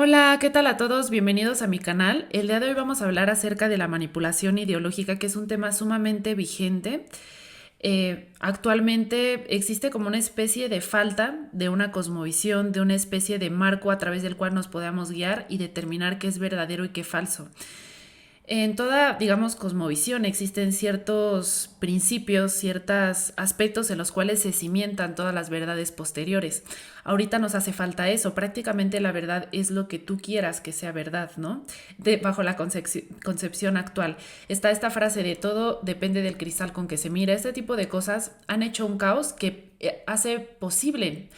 Hola, ¿qué tal a todos? Bienvenidos a mi canal. El día de hoy vamos a hablar acerca de la manipulación ideológica, que es un tema sumamente vigente. Actualmente existe como una especie de falta de una cosmovisión, de una especie de marco a través del cual nos podamos guiar y determinar qué es verdadero y qué falso. En toda, digamos, cosmovisión existen ciertos principios, ciertos aspectos en los cuales se cimientan todas las verdades posteriores. Ahorita nos hace falta eso. Prácticamente la verdad es lo que tú quieras que sea verdad, ¿no? Bajo la concepción actual. Está esta frase de todo depende del cristal con que se mira. Este tipo de cosas han hecho un caos que hace posible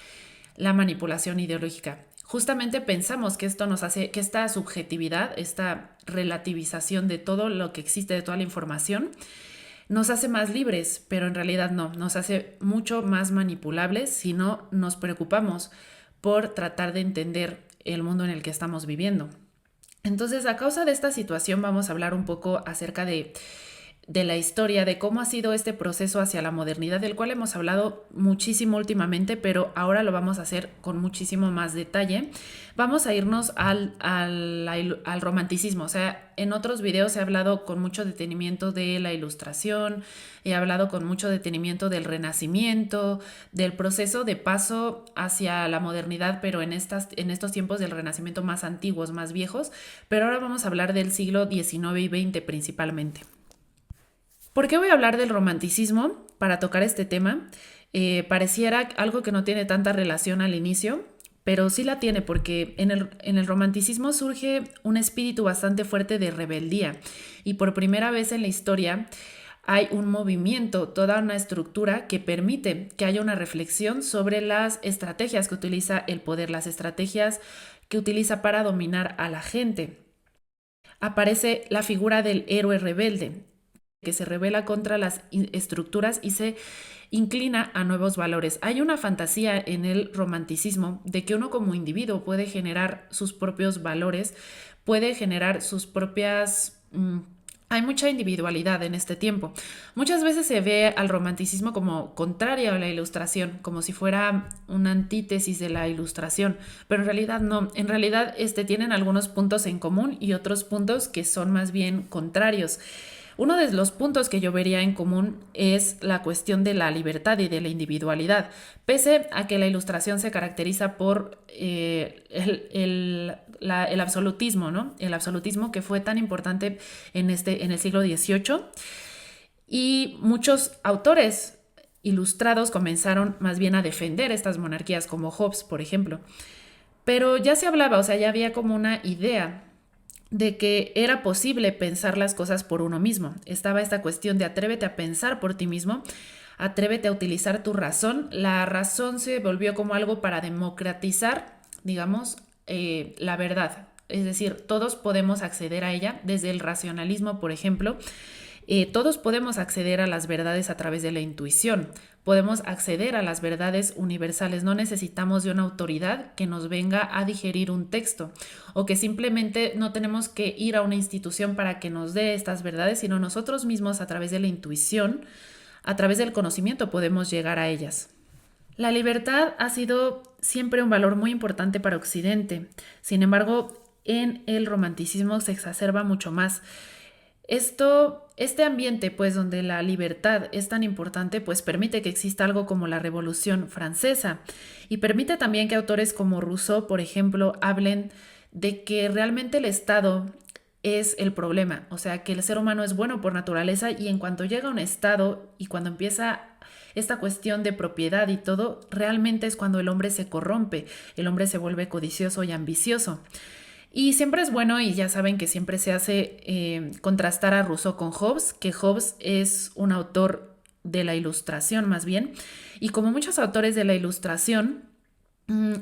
la manipulación ideológica. Justamente pensamos que esto nos hace, que esta subjetividad, esta relativización de todo lo que existe, de toda la información, nos hace más libres, pero en realidad no, nos hace mucho más manipulables si no nos preocupamos por tratar de entender el mundo en el que estamos viviendo. Entonces, a causa de esta situación, vamos a hablar un poco acerca de la historia, de cómo ha sido este proceso hacia la modernidad, del cual hemos hablado muchísimo últimamente, pero ahora lo vamos a hacer con muchísimo más detalle. Vamos a irnos al romanticismo. O sea, en otros videos he hablado con mucho detenimiento de la ilustración, he hablado con mucho detenimiento del renacimiento, del proceso de paso hacia la modernidad, pero en estos tiempos del renacimiento más antiguos, más viejos, pero ahora vamos a hablar del siglo XIX y XX principalmente. ¿Por qué voy a hablar del romanticismo para tocar este tema? Pareciera algo que no tiene tanta relación al inicio, pero sí la tiene porque en el romanticismo surge un espíritu bastante fuerte de rebeldía y por primera vez en la historia hay un movimiento, toda una estructura que permite que haya una reflexión sobre las estrategias que utiliza el poder, las estrategias que utiliza para dominar a la gente. Aparece la figura del héroe rebelde, que se revela contra las estructuras y se inclina a nuevos valores. Hay una fantasía en el romanticismo de que uno como individuo puede generar sus propios valores, puede generar sus propias... hay mucha individualidad en este tiempo. Muchas veces se ve al romanticismo como contrario a la ilustración, como si fuera una antítesis de la ilustración, pero en realidad no. En realidad tienen algunos puntos en común y otros puntos que son más bien contrarios. Uno de los puntos que yo vería en común es la cuestión de la libertad y de la individualidad, pese a que la ilustración se caracteriza por el absolutismo, ¿no? El absolutismo que fue tan importante en el siglo XVIII y muchos autores ilustrados comenzaron más bien a defender estas monarquías, como Hobbes, por ejemplo. Pero ya se hablaba, o sea, ya había como una idea de que era posible pensar las cosas por uno mismo. Estaba esta cuestión de atrévete a pensar por ti mismo, atrévete a utilizar tu razón. La razón se volvió como algo para democratizar, digamos, la verdad. Es decir, todos podemos acceder a ella, desde el racionalismo, por ejemplo. Todos podemos acceder a las verdades a través de la intuición, podemos acceder a las verdades universales, no necesitamos de una autoridad que nos venga a digerir un texto o que simplemente no tenemos que ir a una institución para que nos dé estas verdades, sino nosotros mismos a través de la intuición, a través del conocimiento podemos llegar a ellas. La libertad ha sido siempre un valor muy importante para Occidente, sin embargo, en el romanticismo se exacerba mucho más. Este ambiente, pues, donde la libertad es tan importante, pues permite que exista algo como la Revolución Francesa y permite también que autores como Rousseau, por ejemplo, hablen de que realmente el Estado es el problema, o sea, que el ser humano es bueno por naturaleza y en cuanto llega a un estado y cuando empieza esta cuestión de propiedad y todo, realmente es cuando el hombre se corrompe, el hombre se vuelve codicioso y ambicioso. Y siempre es bueno, y ya saben que siempre se hace contrastar a Rousseau con Hobbes, que Hobbes es un autor de la ilustración más bien, y como muchos autores de la ilustración, mm,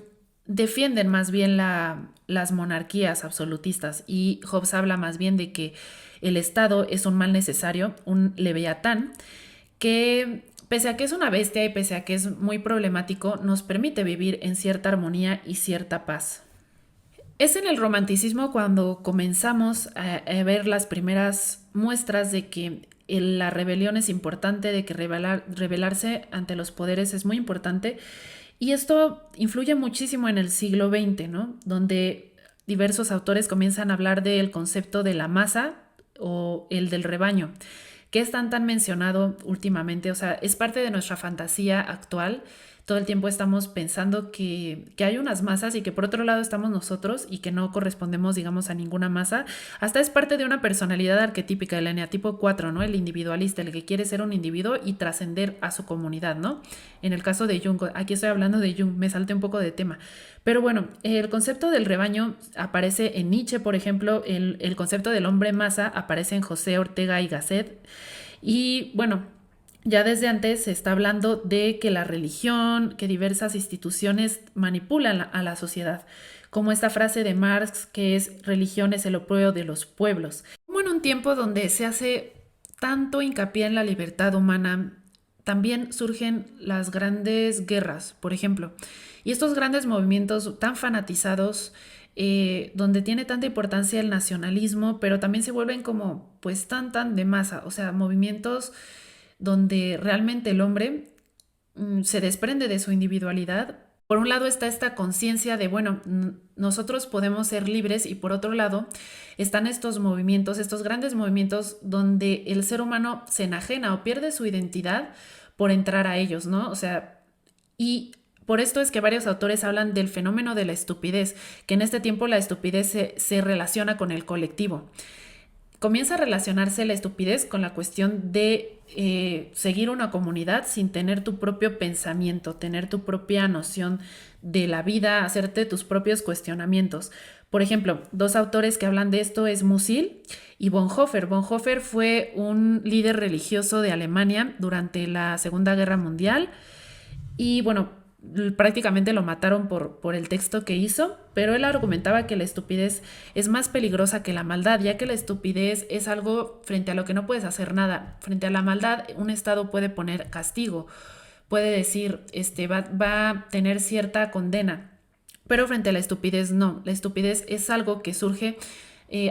defienden más bien las monarquías absolutistas, y Hobbes habla más bien de que el Estado es un mal necesario, un leviatán, que pese a que es una bestia y pese a que es muy problemático, nos permite vivir en cierta armonía y cierta paz. Es en el romanticismo cuando comenzamos a ver las primeras muestras de que la rebelión es importante, de que rebelarse ante los poderes es muy importante. Y esto influye muchísimo en el siglo XX, ¿no? Donde diversos autores comienzan a hablar del concepto de la masa o el del rebaño, que es tan mencionado últimamente. O sea, es parte de nuestra fantasía actual. Todo el tiempo estamos pensando que hay unas masas y que por otro lado estamos nosotros y que no correspondemos, digamos, a ninguna masa. Hasta es parte de una personalidad arquetípica del eneatipo 4, ¿no? El individualista, el que quiere ser un individuo y trascender a su comunidad, ¿no? En el caso de Jung, aquí estoy hablando de Jung, me salté un poco de tema. Pero bueno, el concepto del rebaño aparece en Nietzsche, por ejemplo, el concepto del hombre masa aparece en José Ortega y Gasset. Y bueno, ya desde antes se está hablando de que la religión, que diversas instituciones manipulan a la sociedad, como esta frase de Marx que es religión es el opio de los pueblos. Como en un tiempo donde se hace tanto hincapié en la libertad humana, también surgen las grandes guerras, por ejemplo, y estos grandes movimientos tan fanatizados, donde tiene tanta importancia el nacionalismo, pero también se vuelven como pues tan de masa, o sea, movimientos donde realmente el hombre se desprende de su individualidad. Por un lado está esta conciencia de, bueno, nosotros podemos ser libres y por otro lado están estos movimientos, estos grandes movimientos donde el ser humano se enajena o pierde su identidad por entrar a ellos, ¿no? O sea, y por esto es que varios autores hablan del fenómeno de la estupidez, que en este tiempo la estupidez se relaciona con el colectivo. Comienza a relacionarse la estupidez con la cuestión de seguir una comunidad sin tener tu propio pensamiento, tener tu propia noción de la vida, hacerte tus propios cuestionamientos. Por ejemplo, dos autores que hablan de esto es Musil y Bonhoeffer. Bonhoeffer fue un líder religioso de Alemania durante la Segunda Guerra Mundial y bueno, prácticamente lo mataron por el texto que hizo, pero él argumentaba que la estupidez es más peligrosa que la maldad, ya que la estupidez es algo frente a lo que no puedes hacer nada. Frente a la maldad, un Estado puede poner castigo, puede decir, va a tener cierta condena, pero frente a la estupidez no. La estupidez es algo que surge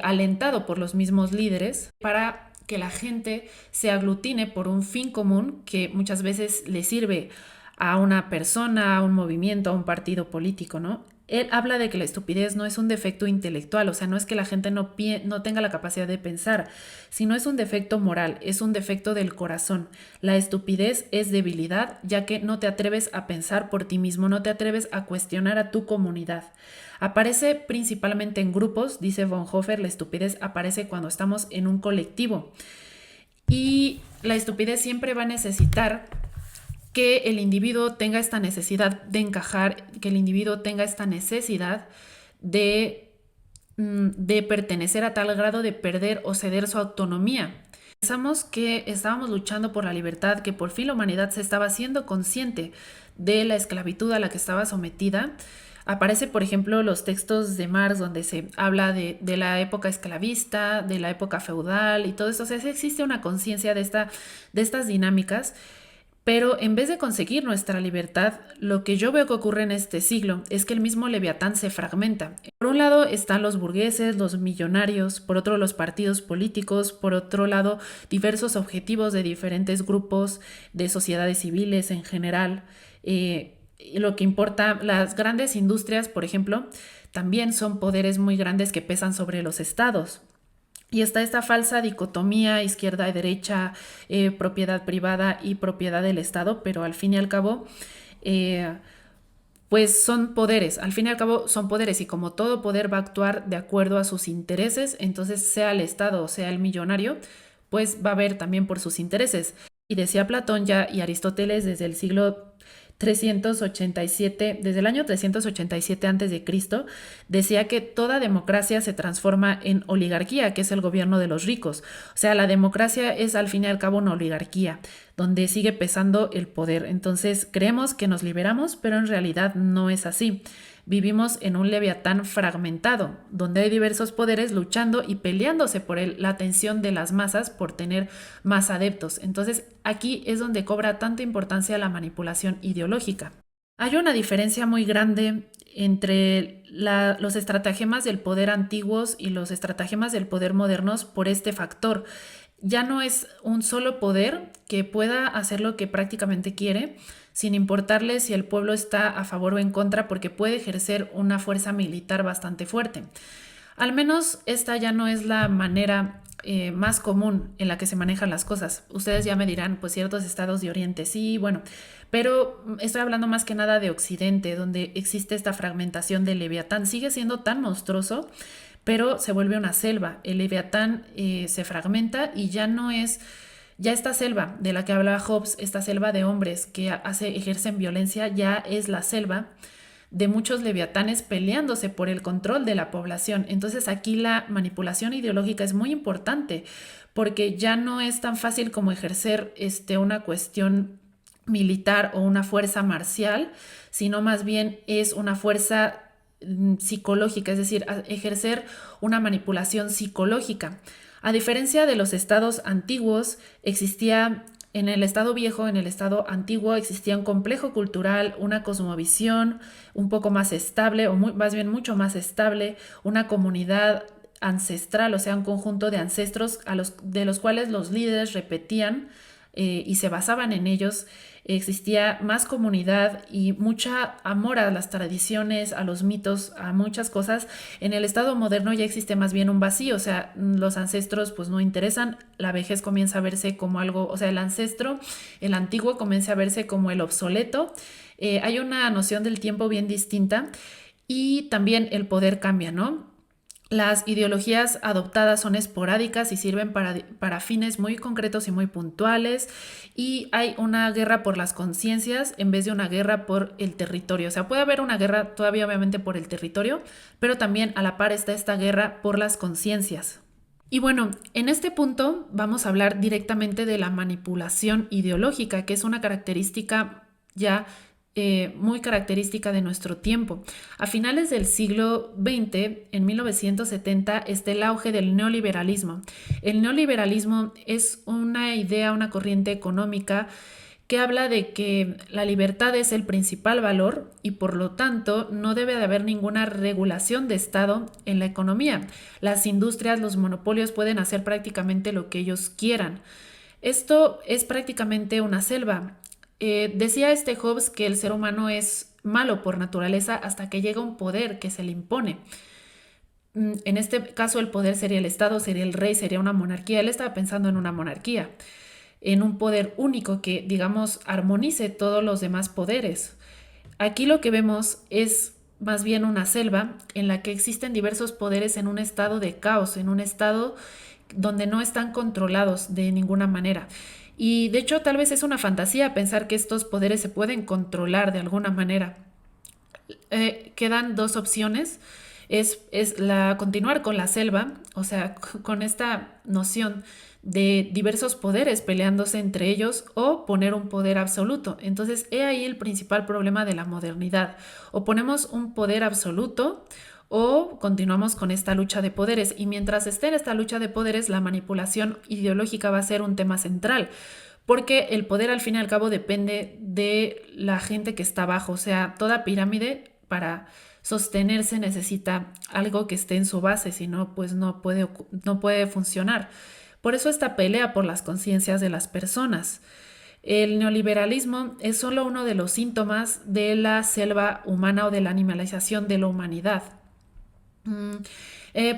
alentado por los mismos líderes para que la gente se aglutine por un fin común que muchas veces le sirve a una persona, a un movimiento, a un partido político, ¿no? Él habla de que la estupidez no es un defecto intelectual, o sea, no es que la gente no tenga la capacidad de pensar, sino es un defecto moral, es un defecto del corazón. La estupidez es debilidad, ya que no te atreves a pensar por ti mismo, no te atreves a cuestionar a tu comunidad. Aparece principalmente en grupos, dice Bonhoeffer, la estupidez aparece cuando estamos en un colectivo. Y la estupidez siempre va a necesitar que el individuo tenga esta necesidad de encajar, que el individuo tenga esta necesidad de pertenecer a tal grado de perder o ceder su autonomía. Pensamos que estábamos luchando por la libertad, que por fin la humanidad se estaba haciendo consciente de la esclavitud a la que estaba sometida. Aparece, por ejemplo, los textos de Marx donde se habla de la época esclavista, de la época feudal y todo eso. O sea, existe una conciencia de estas dinámicas. Pero en vez de conseguir nuestra libertad, lo que yo veo que ocurre en este siglo es que el mismo Leviatán se fragmenta. Por un lado están los burgueses, los millonarios, por otro los partidos políticos, por otro lado diversos objetivos de diferentes grupos de sociedades civiles en general. Lo que importa, las grandes industrias, por ejemplo, también son poderes muy grandes que pesan sobre los estados. Y está esta falsa dicotomía izquierda y derecha, propiedad privada y propiedad del Estado, pero al fin y al cabo, eh, pues son poderes, al fin y al cabo son poderes y como todo poder va a actuar de acuerdo a sus intereses, entonces sea el Estado o sea el millonario, pues va a ver también por sus intereses. Y decía Platón ya y Aristóteles desde el siglo 387, desde el año 387 a.C., decía que toda democracia se transforma en oligarquía, que es el gobierno de los ricos. O sea, la democracia es al fin y al cabo una oligarquía, donde sigue pesando el poder. Entonces, creemos que nos liberamos, pero en realidad no es así. Vivimos en un leviatán fragmentado, donde hay diversos poderes luchando y peleándose por la atención de las masas por tener más adeptos. Entonces, aquí es donde cobra tanta importancia la manipulación ideológica. Hay una diferencia muy grande entre los estratagemas del poder antiguos y los estratagemas del poder modernos por este factor. ya no es un solo poder que pueda hacer lo que prácticamente quiere, sin importarle si el pueblo está a favor o en contra, porque puede ejercer una fuerza militar bastante fuerte. Al menos esta ya no es la manera más común en la que se manejan las cosas. Ustedes ya me dirán, pues ciertos estados de Oriente, sí, bueno, pero estoy hablando más que nada de Occidente, donde existe esta fragmentación del Leviatán. Sigue siendo tan monstruoso, pero se vuelve una selva. El Leviatán se fragmenta y ya no es, ya esta selva de la que hablaba Hobbes, esta selva de hombres que ejercen violencia, ya es la selva de muchos leviatanes peleándose por el control de la población. Entonces aquí la manipulación ideológica es muy importante porque ya no es tan fácil como ejercer una cuestión militar o una fuerza marcial, sino más bien es una fuerza psicológica, es decir, ejercer una manipulación psicológica. A diferencia de los estados antiguos, existía en el estado viejo, en el estado antiguo, existía un complejo cultural, una cosmovisión un poco más estable, o más bien mucho más estable, una comunidad ancestral, o sea, un conjunto de ancestros de los cuales los líderes repetían y se basaban en ellos. Existía más comunidad y mucha amor a las tradiciones, a los mitos, a muchas cosas. En el estado moderno ya existe más bien un vacío, o sea, los ancestros pues no interesan, la vejez comienza a verse como algo, o sea, el ancestro, el antiguo comienza a verse como el obsoleto. Hay una noción del tiempo bien distinta y también el poder cambia, ¿no? Las ideologías adoptadas son esporádicas y sirven para fines muy concretos y muy puntuales, y hay una guerra por las conciencias en vez de una guerra por el territorio. O sea, puede haber una guerra todavía obviamente por el territorio, pero también a la par está esta guerra por las conciencias. Y bueno, en este punto vamos a hablar directamente de la manipulación ideológica, que es una característica ya muy característica de nuestro tiempo. A finales del siglo XX, en 1970, está el auge del neoliberalismo. El neoliberalismo es una idea, una corriente económica que habla de que la libertad es el principal valor y por lo tanto no debe de haber ninguna regulación de Estado en la economía. Las industrias, los monopolios pueden hacer prácticamente lo que ellos quieran. Esto es prácticamente una selva. Decía Hobbes que el ser humano es malo por naturaleza hasta que llega un poder que se le impone. En este caso el poder sería el Estado, sería el rey, sería una monarquía. Él estaba pensando en una monarquía, en un poder único que, digamos, armonice todos los demás poderes. Aquí lo que vemos es más bien una selva en la que existen diversos poderes en un estado de caos, en un estado donde no están controlados de ninguna manera. Y de hecho tal vez es una fantasía pensar que estos poderes se pueden controlar de alguna manera. Quedan dos opciones. Continuar con la selva, o sea, con esta noción de diversos poderes peleándose entre ellos, o poner un poder absoluto. Entonces, he ahí el principal problema de la modernidad. O ponemos un poder absoluto o continuamos con esta lucha de poderes. Y mientras esté en esta lucha de poderes, la manipulación ideológica va a ser un tema central, porque el poder al fin y al cabo depende de la gente que está abajo. O sea, toda pirámide para sostenerse necesita algo que esté en su base, si no, pues no puede funcionar. Por eso esta pelea por las conciencias de las personas. El neoliberalismo es solo uno de los síntomas de la selva humana o de la animalización de la humanidad.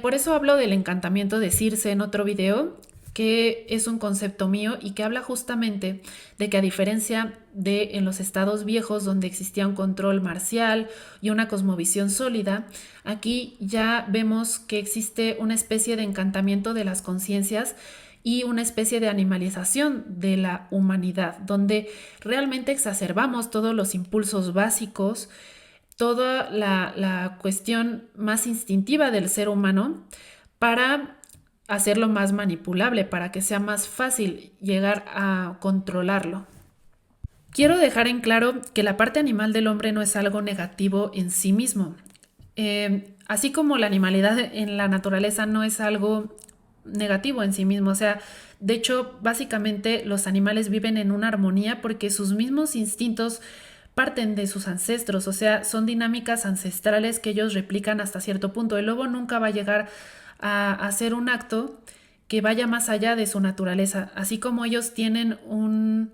Por eso hablo del encantamiento de Circe en otro video, que es un concepto mío y que habla justamente de que, a diferencia de en los estados viejos donde existía un control marcial y una cosmovisión sólida, aquí ya vemos que existe una especie de encantamiento de las conciencias y una especie de animalización de la humanidad, donde realmente exacerbamos todos los impulsos básicos, toda la cuestión más instintiva del ser humano, para hacerlo más manipulable, para que sea más fácil llegar a controlarlo. Quiero dejar en claro que la parte animal del hombre no es algo negativo en sí mismo. Así como la animalidad en la naturaleza no es algo negativo en sí mismo. O sea, de hecho, básicamente los animales viven en una armonía porque sus mismos instintos parten de sus ancestros. O sea, son dinámicas ancestrales que ellos replican hasta cierto punto. El lobo nunca va a llegar a hacer un acto que vaya más allá de su naturaleza, así como ellos tienen un,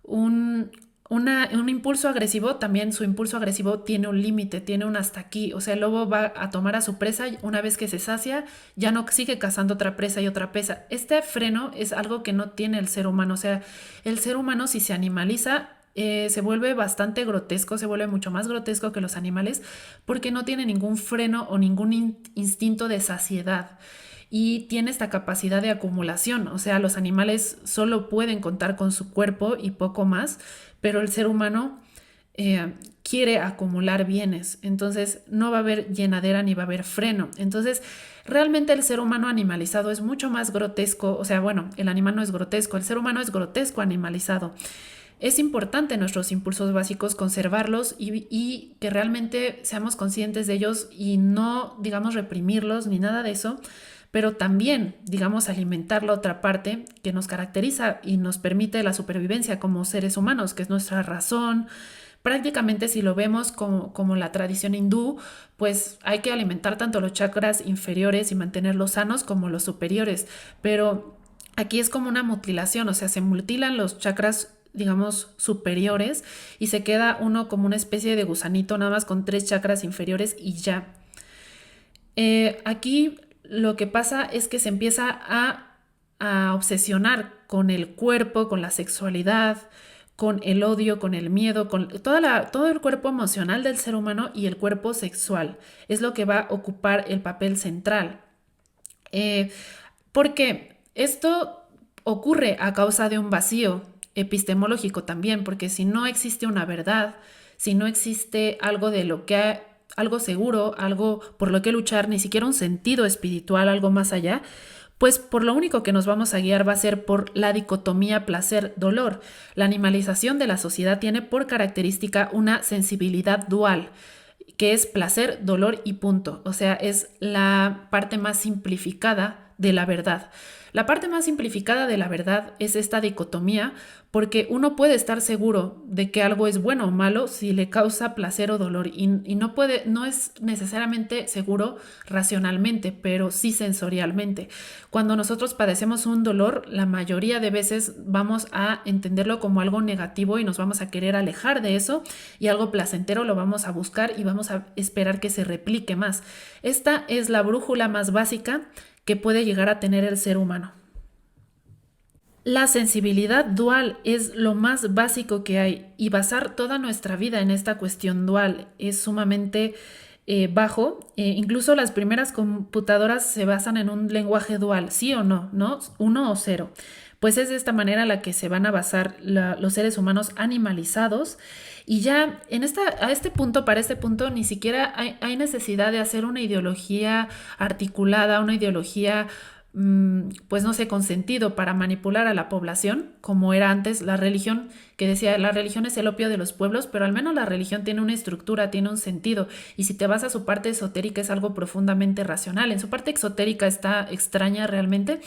un impulso agresivo, también su impulso agresivo tiene un límite, tiene un hasta aquí. O sea, el lobo va a tomar a su presa y una vez que se sacia, ya no sigue cazando otra presa y otra presa. Este freno es algo que no tiene el ser humano. O sea, el ser humano si se animaliza, se vuelve bastante grotesco, se vuelve mucho más grotesco que los animales porque no tiene ningún freno o ningún instinto de saciedad y tiene esta capacidad de acumulación. O sea, los animales solo pueden contar con su cuerpo y poco más, pero el ser humano quiere acumular bienes, entonces no va a haber llenadera ni va a haber freno. Entonces, realmente el ser humano animalizado es mucho más grotesco, o sea, bueno, el animal no es grotesco, el ser humano es grotesco animalizado. Es importante nuestros impulsos básicos conservarlos y que realmente seamos conscientes de ellos y no, digamos, reprimirlos ni nada de eso, pero también, digamos, alimentar la otra parte que nos caracteriza y nos permite la supervivencia como seres humanos, que es nuestra razón. Prácticamente si lo vemos como la tradición hindú, pues hay que alimentar tanto los chakras inferiores y mantenerlos sanos como los superiores, pero aquí es como una mutilación, o sea, se mutilan los chakras digamos superiores y se queda uno como una especie de gusanito nada más con 3 chakras inferiores y ya. Aquí lo que pasa es que se empieza a obsesionar con el cuerpo, con la sexualidad, con el odio, con el miedo, con todo el cuerpo emocional del ser humano y el cuerpo sexual. Es lo que va a ocupar el papel central. Eh, porque esto ocurre a causa de un vacío epistemológico también, porque si no existe una verdad, si no existe algo de lo que algo seguro, algo por lo que luchar, ni siquiera un sentido espiritual, algo más allá, pues por lo único que nos vamos a guiar va a ser por la dicotomía placer-dolor. La animalización de la sociedad tiene por característica una sensibilidad dual, que es placer, dolor y punto. O sea, es la parte más simplificada de la verdad. La parte más simplificada de la verdad es esta dicotomía porque uno puede estar seguro de que algo es bueno o malo si le causa placer o dolor y no es necesariamente seguro racionalmente, pero sí sensorialmente. Cuando nosotros padecemos un dolor, la mayoría de veces vamos a entenderlo como algo negativo y nos vamos a querer alejar de eso y algo placentero lo vamos a buscar y vamos a esperar que se replique más. Esta es la brújula más básica que puede llegar a tener el ser humano. La sensibilidad dual es lo más básico que hay y basar toda nuestra vida en esta cuestión dual es sumamente bajo. Incluso las primeras computadoras se basan en un lenguaje dual, sí o no, ¿no? 1 o 0. Pues es de esta manera la que se van a basar los seres humanos animalizados y ya a este punto, para este punto, ni siquiera hay necesidad de hacer una ideología articulada, una ideología pues no sé, con sentido para manipular a la población, como era antes la religión, que decía la religión es el opio de los pueblos, pero al menos la religión tiene una estructura, tiene un sentido, y si te vas a su parte esotérica es algo profundamente racional. En su parte exotérica está extraña realmente,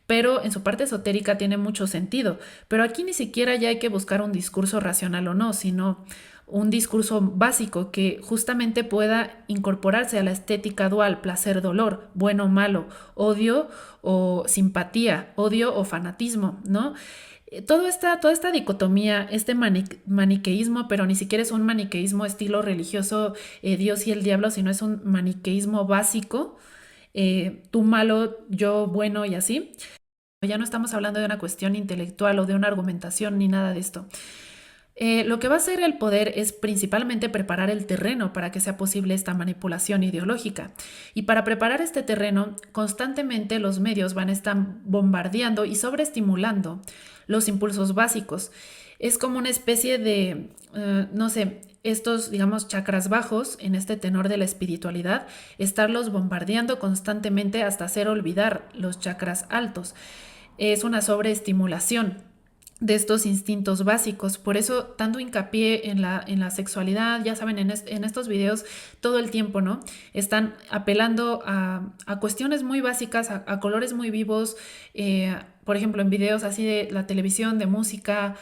pero en su parte esotérica tiene mucho sentido. Pero aquí ni siquiera ya hay que buscar un discurso racional o no, sino un discurso básico que justamente pueda incorporarse a la estética dual, placer-dolor, bueno o malo, odio o simpatía, odio o fanatismo, ¿no? Toda esta dicotomía, este maniqueísmo, pero ni siquiera es un maniqueísmo estilo religioso, Dios y el diablo, sino es un maniqueísmo básico, tú malo, yo bueno y así. Ya no estamos hablando de una cuestión intelectual o de una argumentación ni nada de esto. Lo que va a hacer el poder es principalmente preparar el terreno para que sea posible esta manipulación ideológica. Y para preparar este terreno, constantemente los medios van a estar bombardeando y sobreestimulando los impulsos básicos. Es como una especie de, no sé, estos, digamos, chakras bajos en este tenor de la espiritualidad, estarlos bombardeando constantemente hasta hacer olvidar los chakras altos. Es una sobreestimulación de estos instintos básicos. Por eso, tanto hincapié en la sexualidad, ya saben, en estos videos todo el tiempo, ¿no? Están apelando a cuestiones muy básicas, a colores muy vivos, por ejemplo, en videos así de la televisión, de música,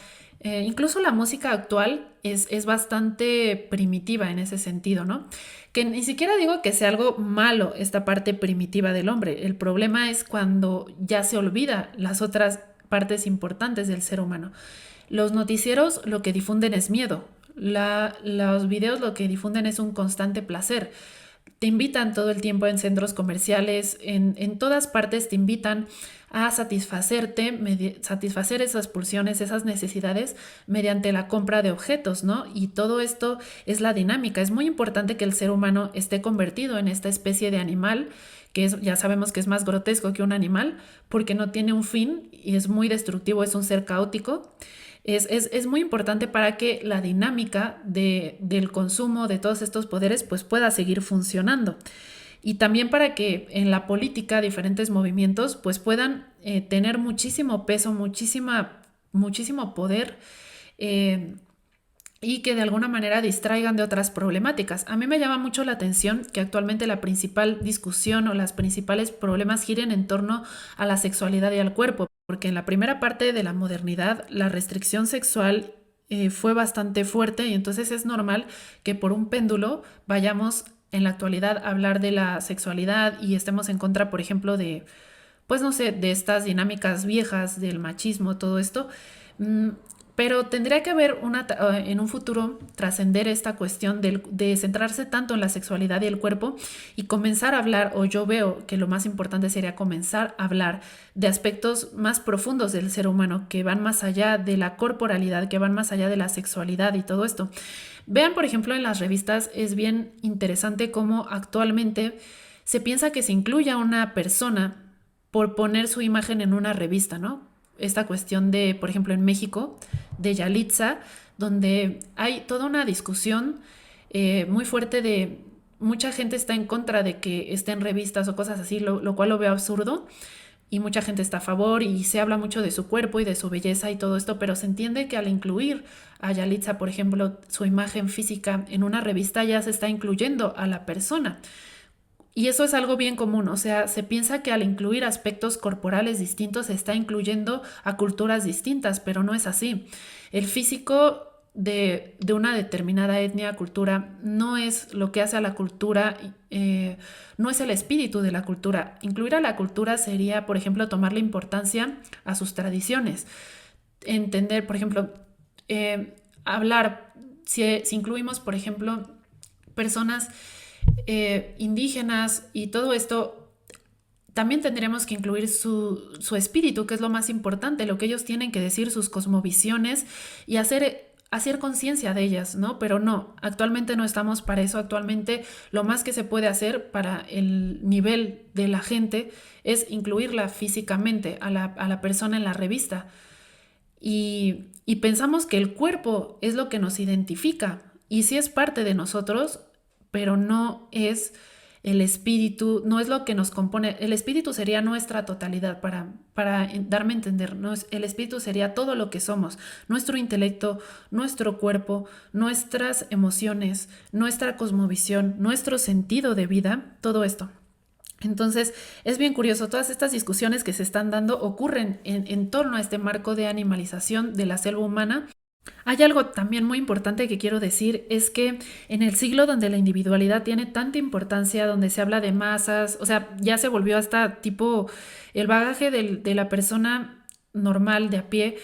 Incluso la música actual es bastante primitiva en ese sentido, ¿no? Que ni siquiera digo que sea algo malo esta parte primitiva del hombre. El problema es cuando ya se olvida las otras partes importantes del ser humano. Los noticieros lo que difunden es miedo. Los videos lo que difunden es un constante placer. Te invitan todo el tiempo en centros comerciales, en todas partes te invitan a satisfacer esas pulsiones, esas necesidades mediante la compra de objetos, ¿no? Y todo esto es la dinámica. Es muy importante que el ser humano esté convertido en esta especie de animal, que es, ya sabemos que es más grotesco que un animal, porque no tiene un fin y es muy destructivo, es un ser caótico. Es muy importante para que la dinámica del consumo de todos estos poderes pues pueda seguir funcionando. Y también para que en la política diferentes movimientos pues puedan tener muchísimo peso, muchísimo poder, eh, y que de alguna manera distraigan de otras problemáticas. A mí me llama mucho la atención que actualmente la principal discusión o las principales problemas giren en torno a la sexualidad y al cuerpo, porque en la primera parte de la modernidad la restricción sexual fue bastante fuerte y entonces es normal que por un péndulo vayamos en la actualidad a hablar de la sexualidad y estemos en contra, por ejemplo, de, pues no sé, de estas dinámicas viejas, del machismo, todo esto. Mm, pero tendría que haber en un futuro trascender esta cuestión de centrarse tanto en la sexualidad y el cuerpo y comenzar a hablar, o yo veo que lo más importante sería comenzar a hablar de aspectos más profundos del ser humano, que van más allá de la corporalidad, que van más allá de la sexualidad y todo esto. Vean, por ejemplo, en las revistas es bien interesante cómo actualmente se piensa que se incluya a una persona por poner su imagen en una revista, ¿no? Esta cuestión de, por ejemplo, en México, de Yalitza, donde hay toda una discusión muy fuerte de mucha gente está en contra de que esté en revistas o cosas así, lo cual lo veo absurdo, y mucha gente está a favor y se habla mucho de su cuerpo y de su belleza y todo esto, pero se entiende que al incluir a Yalitza, por ejemplo, su imagen física en una revista ya se está incluyendo a la persona. Y eso es algo bien común, o sea, se piensa que al incluir aspectos corporales distintos se está incluyendo a culturas distintas, pero no es así. El físico de una determinada etnia, cultura, no es lo que hace a la cultura, no es el espíritu de la cultura. Incluir a la cultura sería, por ejemplo, tomarle importancia a sus tradiciones. Entender, por ejemplo, hablar, si incluimos, por ejemplo, personas indígenas y todo esto, también tendremos que incluir su espíritu, que es lo más importante, lo que ellos tienen que decir, sus cosmovisiones y hacer conciencia de ellas, ¿no? Pero no, actualmente no estamos para eso, actualmente lo más que se puede hacer para el nivel de la gente es incluirla físicamente a la persona en la revista. Y pensamos que el cuerpo es lo que nos identifica y sí es parte de nosotros, pero no es el espíritu, no es lo que nos compone. El espíritu sería nuestra totalidad, para darme a entender. ¿No? El espíritu sería todo lo que somos, nuestro intelecto, nuestro cuerpo, nuestras emociones, nuestra cosmovisión, nuestro sentido de vida, todo esto. Entonces, es bien curioso, todas estas discusiones que se están dando ocurren en torno a este marco de animalización de la selva humana. Hay algo también muy importante que quiero decir, es que en el siglo donde la individualidad tiene tanta importancia, donde se habla de masas, o sea, ya se volvió hasta tipo el bagaje de la persona normal de a pie,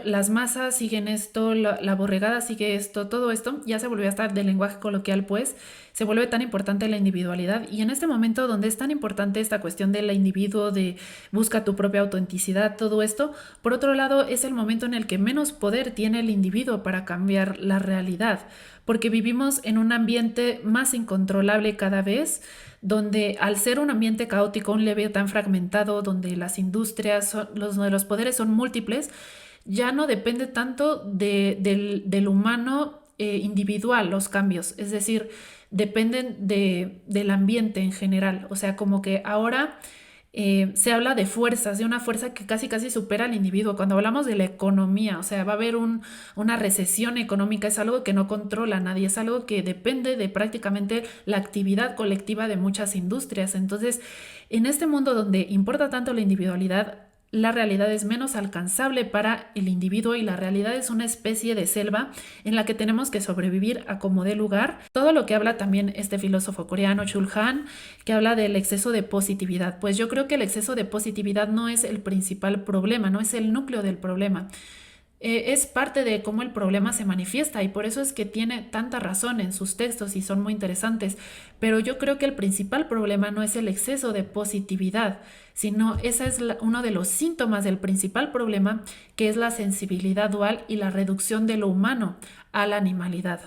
las masas siguen esto, la borregada sigue esto, todo esto ya se volvió hasta del lenguaje coloquial, pues se vuelve tan importante la individualidad y en este momento donde es tan importante esta cuestión del individuo, de busca tu propia autenticidad, todo esto, por otro lado es el momento en el que menos poder tiene el individuo para cambiar la realidad, porque vivimos en un ambiente más incontrolable cada vez, donde al ser un ambiente caótico, un leve tan fragmentado, donde las industrias, donde los poderes son múltiples, ya no depende tanto del humano individual los cambios, es decir, dependen del ambiente en general, o sea, como que ahora se habla de fuerzas, de una fuerza que casi casi supera al individuo. Cuando hablamos de la economía, o sea, va a haber una recesión económica, es algo que no controla nadie, es algo que depende de prácticamente la actividad colectiva de muchas industrias. Entonces, en este mundo donde importa tanto la individualidad, la realidad es menos alcanzable para el individuo y la realidad es una especie de selva en la que tenemos que sobrevivir a como dé lugar. Todo lo que habla también este filósofo coreano Chul Han, que habla del exceso de positividad. Pues yo creo que el exceso de positividad no es el principal problema, no es el núcleo del problema. Es parte de cómo el problema se manifiesta y por eso es que tiene tanta razón en sus textos y son muy interesantes. Pero yo creo que el principal problema no es el exceso de positividad, sino ese es uno de los síntomas del principal problema, que es la sensibilidad dual y la reducción de lo humano a la animalidad.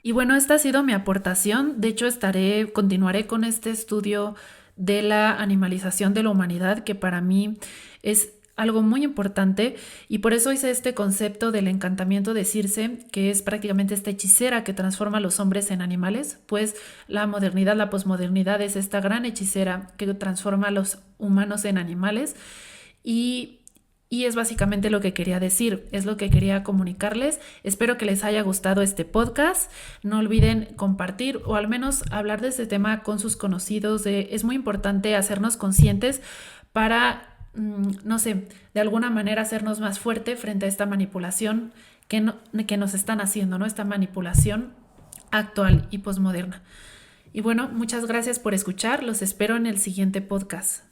Y bueno, esta ha sido mi aportación. De hecho, continuaré con este estudio de la animalización de la humanidad, que para mí es algo muy importante y por eso hice este concepto del encantamiento de Circe, que es prácticamente esta hechicera que transforma a los hombres en animales, pues la modernidad, la posmodernidad es esta gran hechicera que transforma a los humanos en animales y y es básicamente lo que quería decir, es lo que quería comunicarles. Espero que les haya gustado este podcast. No olviden compartir o al menos hablar de este tema con sus conocidos. Es muy importante hacernos conscientes para, no sé, de alguna manera hacernos más fuerte frente a esta manipulación que nos están haciendo, ¿no? Esta manipulación actual y posmoderna. Y bueno, muchas gracias por escuchar. Los espero en el siguiente podcast.